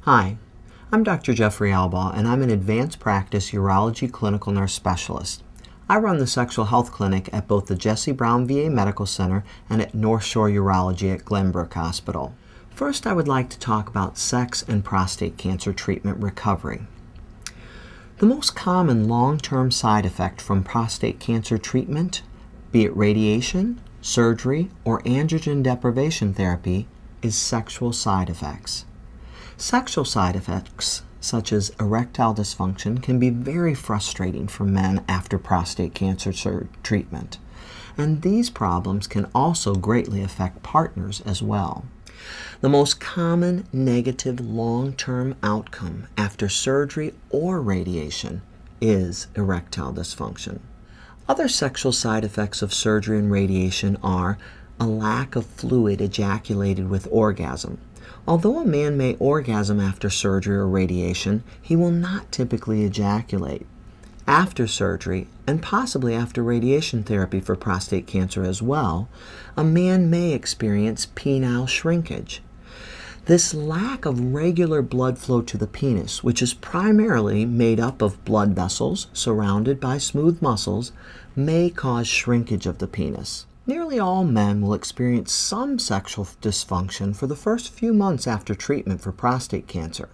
Hi, I'm Dr. Jeffrey Albaugh, and I'm an advanced practice urology clinical nurse specialist. I run the sexual health clinic at both the Jesse Brown VA Medical Center and at North Shore Urology at Glenbrook Hospital. First, I would like to talk about sex and prostate cancer treatment recovery. The most common long-term side effect from prostate cancer treatment, be it radiation, surgery, or androgen deprivation therapy, is sexual side effects. Sexual side effects, such as erectile dysfunction, can be very frustrating for men after prostate cancer treatment, and these problems can also greatly affect partners as well. The most common negative long-term outcome after surgery or radiation is erectile dysfunction. Other sexual side effects of surgery and radiation are a lack of fluid ejaculated with orgasm. Although a man may orgasm after surgery or radiation, he will not typically ejaculate. After surgery, and possibly after radiation therapy for prostate cancer as well, a man may experience penile shrinkage. This lack of regular blood flow to the penis, which is primarily made up of blood vessels surrounded by smooth muscles, may cause shrinkage of the penis. Nearly all men will experience some sexual dysfunction for the first few months after treatment for prostate cancer.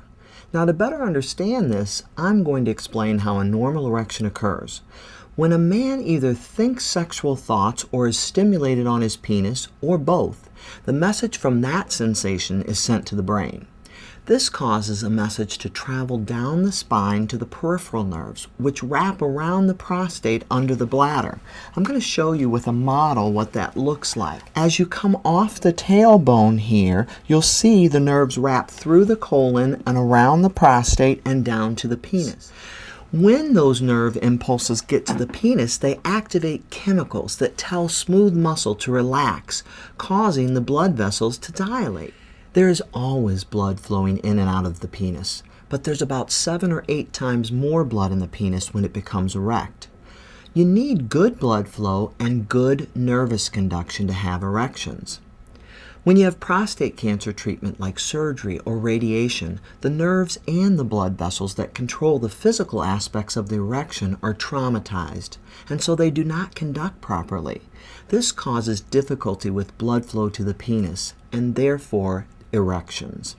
Now, to better understand this, I'm going to explain how a normal erection occurs. When a man either thinks sexual thoughts or is stimulated on his penis, or both, the message from that sensation is sent to the brain. This causes a message to travel down the spine to the peripheral nerves, which wrap around the prostate under the bladder. I'm going to show you with a model what that looks like. As you come off the tailbone here, you'll see the nerves wrap through the colon and around the prostate and down to the penis. When those nerve impulses get to the penis, they activate chemicals that tell smooth muscle to relax, causing the blood vessels to dilate. There is always blood flowing in and out of the penis, but there's about 7 or 8 times more blood in the penis when it becomes erect. You need good blood flow and good nervous conduction to have erections. When you have prostate cancer treatment like surgery or radiation, the nerves and the blood vessels that control the physical aspects of the erection are traumatized, and so they do not conduct properly. This causes difficulty with blood flow to the penis, and therefore erections.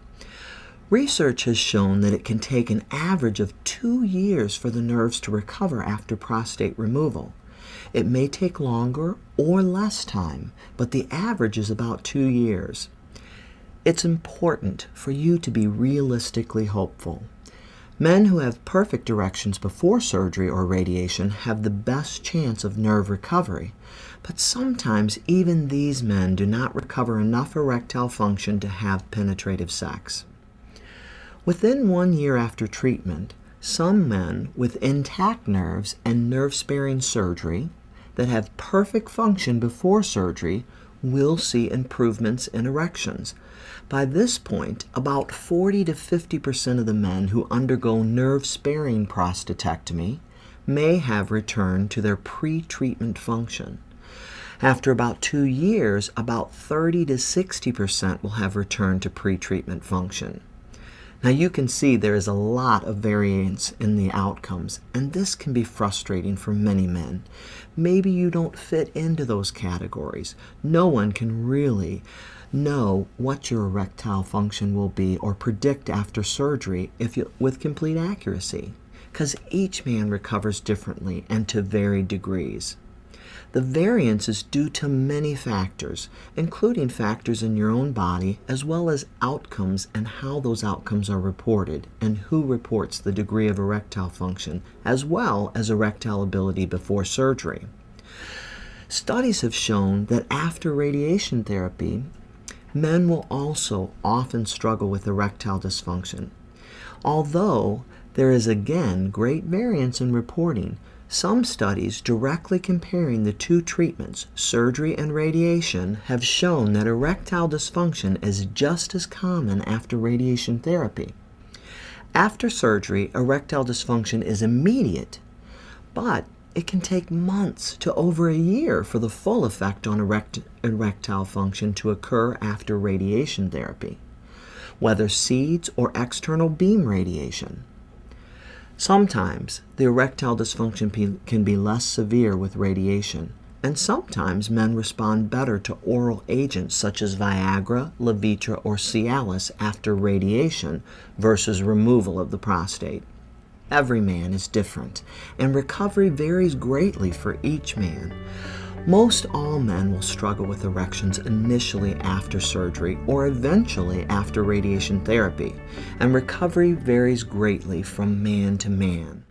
Research has shown that it can take an average of 2 years for the nerves to recover after prostate removal. It may take longer or less time, but the average is about 2 years. It's important for you to be realistically hopeful. Men who have perfect erections before surgery or radiation have the best chance of nerve recovery, but sometimes even these men do not recover enough erectile function to have penetrative sex. Within 1 year after treatment, some men with intact nerves and nerve-sparing surgery that have perfect function before surgery will see improvements in erections. By this point, about 40 to 50% of the men who undergo nerve-sparing prostatectomy may have returned to their pre-treatment function. After about 2 years, about 30 to 60% will have returned to pre-treatment function. Now you can see there is a lot of variance in the outcomes, and this can be frustrating for many men. Maybe you don't fit into those categories. No one can really know what your erectile function will be or predict after surgery with complete accuracy, because each man recovers differently and to varied degrees. The variance is due to many factors, including factors in your own body, as well as outcomes and how those outcomes are reported, and who reports the degree of erectile function, as well as erectile ability before surgery. Studies have shown that after radiation therapy, men will also often struggle with erectile dysfunction. Although there is again great variance in reporting, some studies directly comparing the two treatments, surgery and radiation, have shown that erectile dysfunction is just as common after radiation therapy. After surgery, erectile dysfunction is immediate, but it can take months to over a year for the full effect on erectile function to occur after radiation therapy. whether seeds or external beam radiation. Sometimes the erectile dysfunction can be less severe with radiation, and sometimes men respond better to oral agents such as Viagra, Levitra, or Cialis after radiation versus removal of the prostate. Every man is different, and recovery varies greatly for each man. Most all men will struggle with erections initially after surgery or eventually after radiation therapy, and recovery varies greatly from man to man.